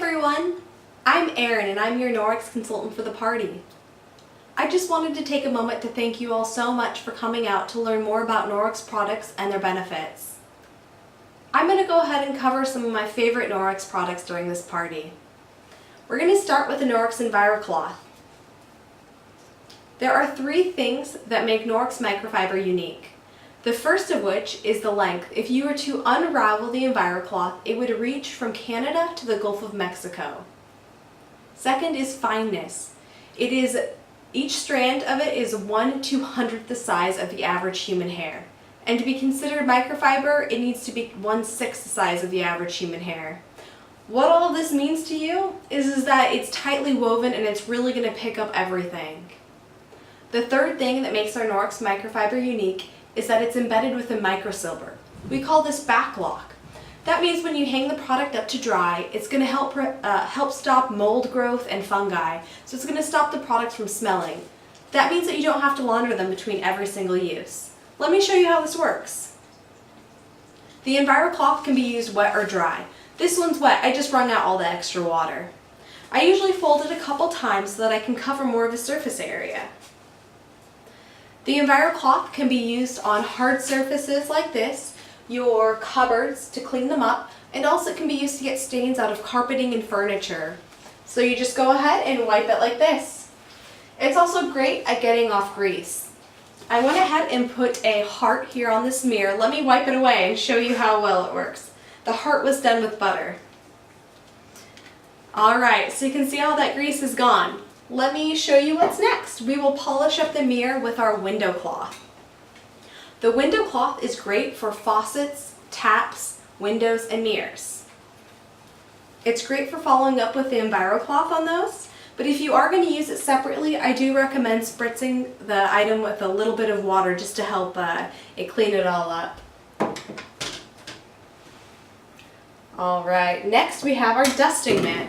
everyone! I'm Erin and I'm your Norwex consultant for the party. I just wanted to take a moment to thank you all so much for coming out to learn more about Norwex products and their benefits. I'm going to go ahead and cover some of my favorite Norwex products during this party. We're going to start with the Norwex EnviroCloth. There are three things that make Norwex microfiber unique. The first of which is the length. If you were to unravel the EnviroCloth, it would reach from Canada to the Gulf of Mexico. Second is fineness. Each strand of it is 1/200th the size of the average human hair. And to be considered microfiber, it needs to be 1/6 the size of the average human hair. What all of this means to you is that it's tightly woven and it's really going to pick up everything. The third thing that makes our Norwex microfiber unique is that it's embedded with a microsilver. We call this backlock. That means when you hang the product up to dry, it's going to help stop mold growth and fungi. So it's going to stop the products from smelling. That means that you don't have to launder them between every single use. Let me show you how this works. The EnviroCloth can be used wet or dry. This one's wet. I just wrung out all the extra water. I usually fold it a couple times so that I can cover more of a surface area. The EnviroCloth can be used on hard surfaces like this, your cupboards to clean them up, and also it can be used to get stains out of carpeting and furniture. So you just go ahead and wipe it like this. It's also great at getting off grease. I went ahead and put a heart here on this mirror. Let me wipe it away and show you how well it works. The heart was done with butter. Alright, so you can see all that grease is gone. Let me show you what's next. We will polish up the mirror with our window cloth. The window cloth is great for faucets, taps, windows, and mirrors. It's great for following up with the EnviroCloth on those, but if you are going to use it separately, I do recommend spritzing the item with a little bit of water just to help it clean it all up. Alright, next we have our dusting mitt.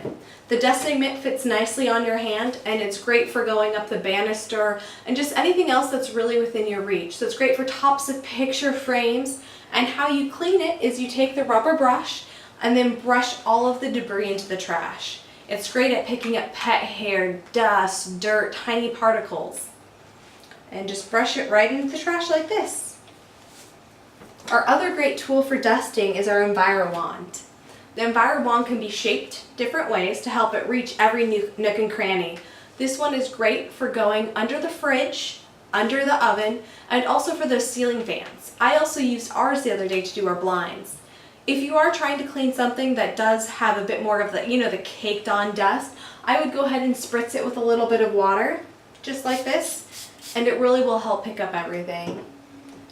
The dusting mitt fits nicely on your hand and it's great for going up the banister and just anything else that's really within your reach. So it's great for tops of picture frames, and how you clean it is you take the rubber brush and then brush all of the debris into the trash. It's great at picking up pet hair, dust, dirt, tiny particles. And just brush it right into the trash like this. Our other great tool for dusting is our EnviroWand. The EnviroWand can be shaped different ways to help it reach every nook and cranny. This one is great for going under the fridge, under the oven, and also for those ceiling fans. I also used ours the other day to do our blinds. If you are trying to clean something that does have a bit more of the, the caked on dust, I would go ahead and spritz it with a little bit of water, just like this, and it really will help pick up everything.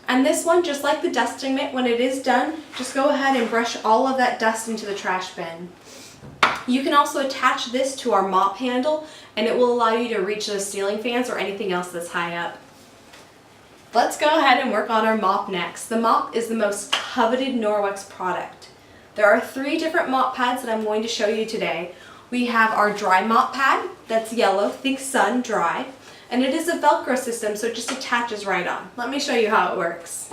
And this one, just like the dusting mitt, when it is done, just go ahead and brush all of that dust into the trash bin. You can also attach this to our mop handle and it will allow you to reach those ceiling fans or anything else that's high up. Let's go ahead and work on our mop next. The mop is the most coveted Norwex product. There are 3 different mop pads that I'm going to show you today. We have our dry mop pad, that's yellow, think sun, dry. And it is a Velcro system, so it just attaches right on. Let me show you how it works.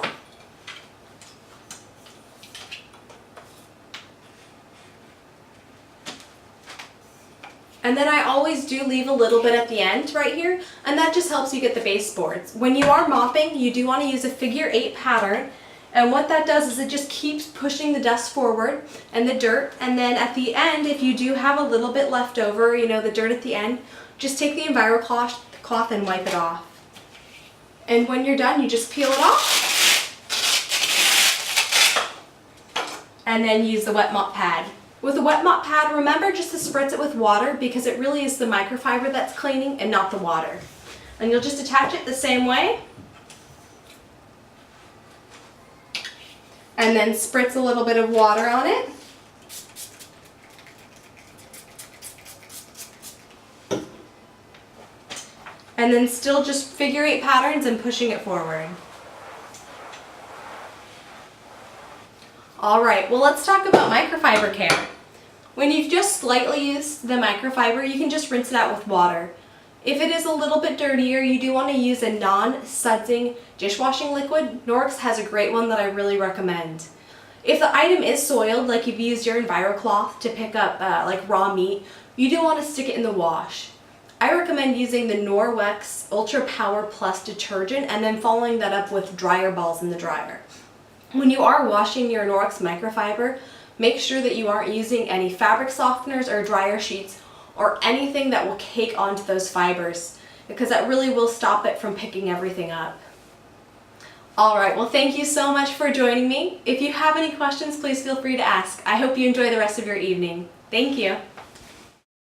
And then I always do leave a little bit at the end right here, and that just helps you get the baseboards. When you are mopping, you do want to use a figure 8 pattern, and what that does is it just keeps pushing the dust forward and the dirt, and then at the end, if you do have a little bit left over, the dirt at the end, just take the EnviroCloth and wipe it off. And when you're done, you just peel it off and then use the wet mop pad. With the wet mop pad, remember just to spritz it with water because it really is the microfiber that's cleaning and not the water. And you'll just attach it the same way and then spritz a little bit of water on it. And then still just figure 8 patterns and pushing it forward. Alright, well let's talk about microfiber care. When you've just slightly used the microfiber, you can just rinse it out with water. If it is a little bit dirtier, you do want to use a non-sudsing dishwashing liquid. Norwex has a great one that I really recommend. If the item is soiled, like you've used your EnviroCloth to pick up like raw meat, you do want to stick it in the wash. I recommend using the Norwex Ultra Power Plus detergent and then following that up with dryer balls in the dryer. When you are washing your Norwex microfiber, make sure that you aren't using any fabric softeners or dryer sheets or anything that will cake onto those fibers, because that really will stop it from picking everything up. Alright, well thank you so much for joining me. If you have any questions, please feel free to ask. I hope you enjoy the rest of your evening. Thank you.